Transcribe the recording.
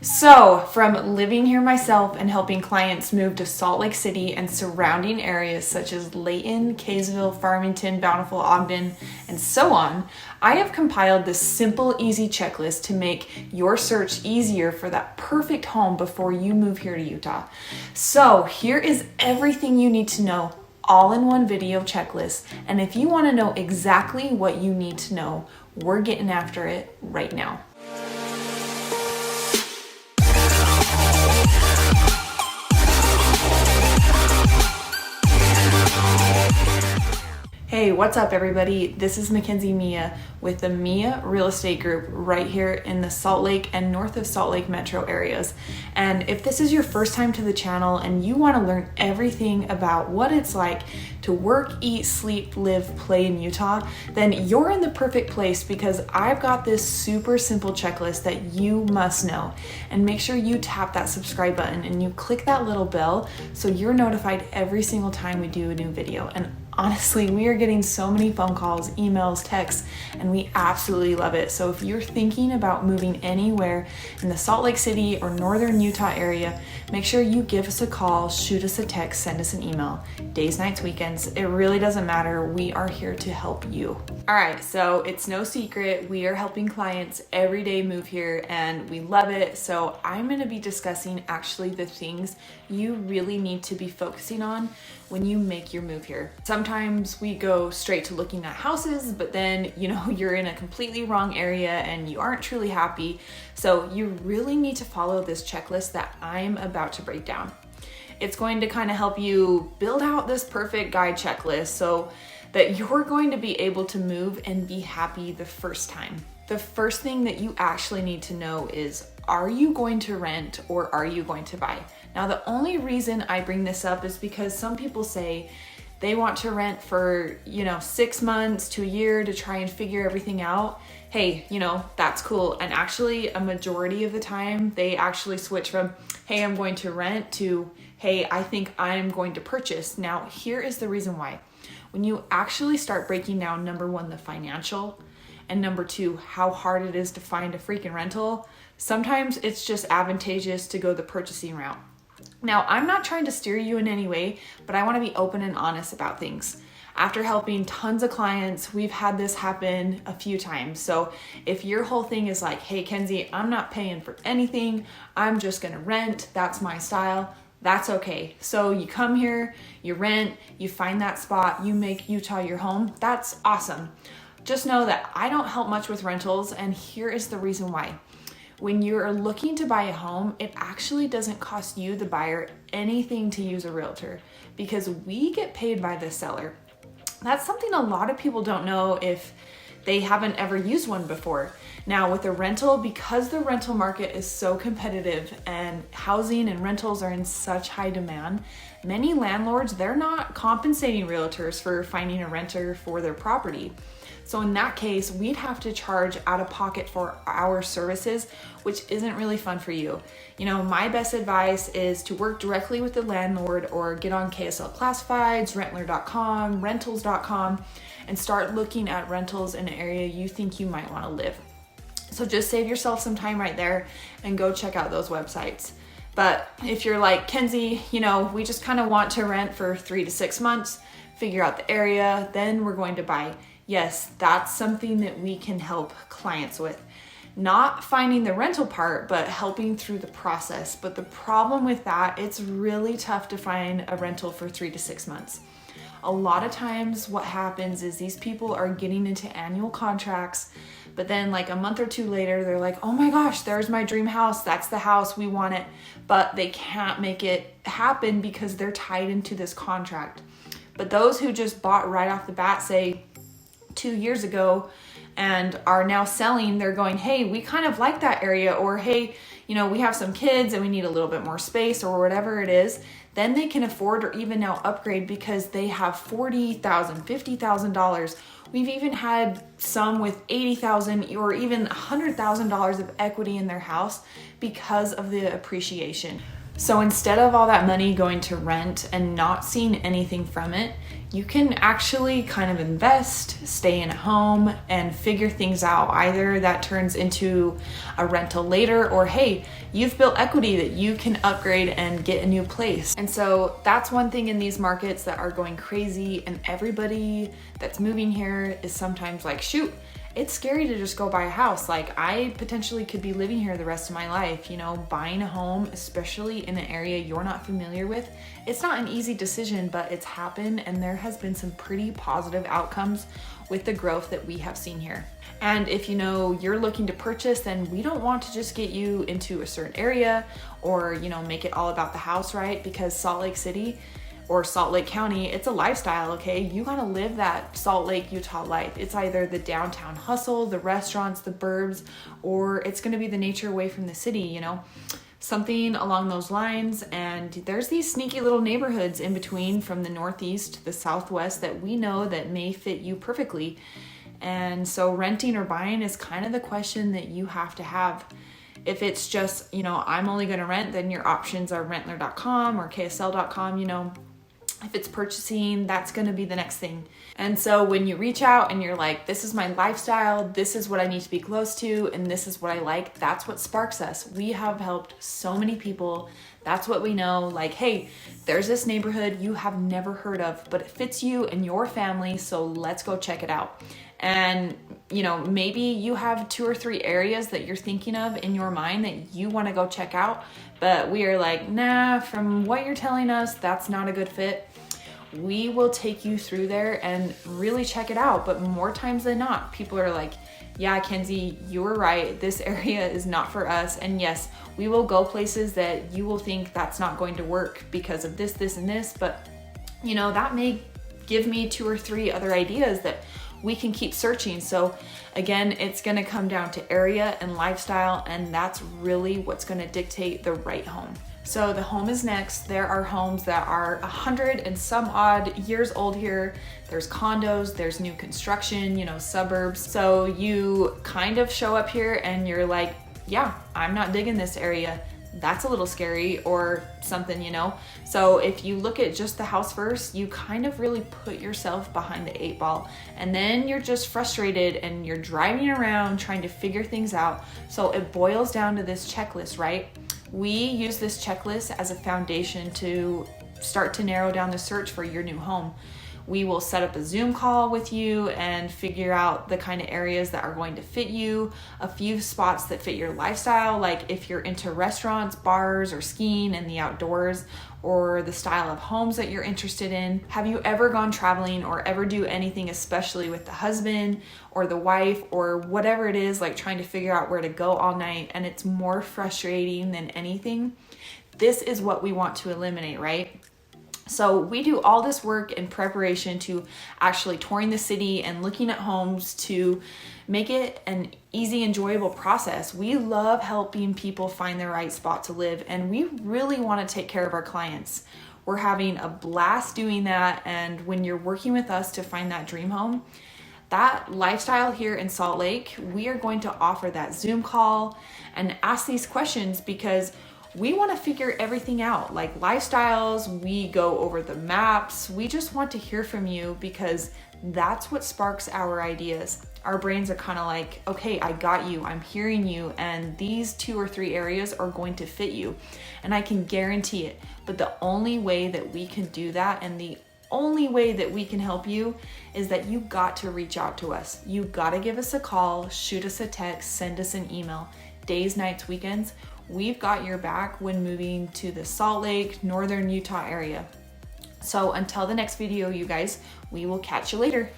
So, from living here myself and helping clients move to Salt Lake City and surrounding areas such as Layton, Kaysville, Farmington, Bountiful, Ogden, and so on, I have compiled this simple, easy checklist to make your search easier for that perfect home before you move here to Utah. So, here is everything you need to know, all in one video checklist. And if you want to know exactly what you need to know, we're getting after it right now. Hey, what's up everybody? This is McKenzie Miya with the Miya Real Estate Group right here in the Salt Lake and north of Salt Lake metro areas. And if this is your first time to the channel and you want to learn everything about what it's like to work, eat, sleep, live, play in Utah, then you're in the perfect place because I've got this super simple checklist that you must know. And make sure you tap that subscribe button and you click that little bell so you're notified every single time we do a new video. And honestly, we are getting so many phone calls, emails, texts, and we absolutely love it. So if you're thinking about moving anywhere in the Salt Lake City or northern Utah area, make sure you give us a call, shoot us a text, send us an email. Days, nights, weekends, it really doesn't matter. We are here to help you. All right, so it's no secret. We are helping clients every day move here and we love it. So I'm gonna be discussing actually the things you really need to be focusing on when you make your move here. Sometimes we go straight to looking at houses, but then, you're in a completely wrong area and you aren't truly happy. So you really need to follow this checklist that I'm about to break down. It's going to kind of help you build out this perfect guide checklist so that you're going to be able to move and be happy the first time. The first thing that you actually need to know is, are you going to rent or are you going to buy? Now, the only reason I bring this up is because some people say they want to rent for, 6 months to a year to try and figure everything out. Hey, that's cool. And actually a majority of the time they actually switch from, hey, I'm going to rent to, hey, I think I'm going to purchase. Now, here is the reason why. When you actually start breaking down, number one, the financial, and number two, how hard it is to find a freaking rental, sometimes it's just advantageous to go the purchasing route. Now, I'm not trying to steer you in any way, but I want to be open and honest about things. After helping tons of clients, we've had this happen a few times. So if your whole thing is like, hey, Kenzie, I'm not paying for anything, I'm just going to rent, that's my style, that's okay. So you come here, you rent, you find that spot, you make Utah your home, that's awesome. Just know that I don't help much with rentals, and here is the reason why. When you're looking to buy a home, it actually doesn't cost you, the buyer, anything to use a realtor because we get paid by the seller. That's something a lot of people don't know if they haven't ever used one before. Now with a rental, because the rental market is so competitive and housing and rentals are in such high demand, many landlords, they're not compensating realtors for finding a renter for their property. So in that case, we'd have to charge out of pocket for our services, which isn't really fun for you. My best advice is to work directly with the landlord or get on KSL Classifieds, Rentler.com, Rentals.com, and start looking at rentals in an area you think you might want to live. So just save yourself some time right there and go check out those websites. But if you're like, Kenzie, we just kind of want to rent for 3 to 6 months, figure out the area, then we're going to buy. Yes, that's something that we can help clients with. Not finding the rental part, but helping through the process. But the problem with that, it's really tough to find a rental for 3 to 6 months. A lot of times what happens is these people are getting into annual contracts, but then like a month or two later, they're like, oh my gosh, there's my dream house. That's the house, we want it. But they can't make it happen because they're tied into this contract. But those who just bought right off the bat, say 2 years ago, and are now selling, they're going, hey, we kind of like that area, or hey, we have some kids and we need a little bit more space, or whatever it is, then they can afford or even now upgrade because they have $40,000, $50,000. We've even had some with $80,000 or even $100,000 of equity in their house because of the appreciation. So instead of all that money going to rent and not seeing anything from it, you can actually kind of invest, stay in a home, and figure things out. Either that turns into a rental later, or hey, you've built equity that you can upgrade and get a new place. And so that's one thing in these markets that are going crazy, and everybody that's moving here is sometimes like, shoot, it's scary to just go buy a house. Like, I potentially could be living here the rest of my life. You know, buying a home, especially in an area you're not familiar with, it's not an easy decision, but it's happened, and there has been some pretty positive outcomes with the growth that we have seen here. And if you know you're looking to purchase, then we don't want to just get you into a certain area or, you know, make it all about the house, right? Because Salt Lake City or Salt Lake County, it's a lifestyle, okay? You gotta live that Salt Lake, Utah life. It's either the downtown hustle, the restaurants, the burbs, or it's gonna be the nature away from the city, you know? Something along those lines. And there's these sneaky little neighborhoods in between from the northeast to the southwest that we know that may fit you perfectly. And so renting or buying is kind of the question that you have to have. If it's just, you know, I'm only gonna rent, then your options are rentler.com or ksl.com, you know. If it's purchasing, that's going to be the next thing. And so when you reach out and you're like, this is my lifestyle, this is what I need to be close to, and this is what I like, that's what sparks us. We have helped so many people. That's what we know. Like, hey, there's this neighborhood you have never heard of, but it fits you and your family, so let's go check it out. And, you know, maybe you have 2 or 3 areas that you're thinking of in your mind that you want to go check out, but we are like, nah, from what you're telling us, that's not a good fit. We will take you through there and really check it out. But more times than not, people are like, yeah, Kenzie, you were right. This area is not for us. And yes, we will go places that you will think that's not going to work because of this, this, and this. But, you know, that may give me 2 or 3 other ideas that we can keep searching. So again, it's going to come down to area and lifestyle, and that's really what's going to dictate the right home. So the home is next. There are homes that are 100 and some odd years old here. There's condos, there's new construction, you know, suburbs. So you kind of show up here and you're like, yeah, I'm not digging this area. That's a little scary or something, you know? So if you look at just the house first, you kind of really put yourself behind the 8 ball, and then you're just frustrated and you're driving around trying to figure things out. So it boils down to this checklist, right? We use this checklist as a foundation to start to narrow down the search for your new home. We will set up a Zoom call with you and figure out the kind of areas that are going to fit you, a few spots that fit your lifestyle, like if you're into restaurants, bars, or skiing and the outdoors, or the style of homes that you're interested in. Have you ever gone traveling or ever do anything, especially with the husband or the wife or whatever it is, like trying to figure out where to go all night, and it's more frustrating than anything? This is what we want to eliminate, right? So we do all this work in preparation to actually touring the city and looking at homes to make it an easy, enjoyable process. We love helping people find the right spot to live, and we really want to take care of our clients. We're having a blast doing that, and when you're working with us to find that dream home, that lifestyle here in Salt Lake, we are going to offer that Zoom call and ask these questions because we want to figure everything out, like lifestyles. We go over the maps. We just want to hear from you because that's what sparks our ideas. Our brains are kind of like, okay, I got you, I'm hearing you, and these 2 or 3 areas are going to fit you, and I can guarantee it. But the only way that we can do that, and the only way that we can help you, is that you got to reach out to us. You got to give us a call, shoot us a text, send us an email. Days, nights, weekends, we've got your back when moving to the Salt Lake, Northern Utah area. So until the next video, you guys, we will catch you later.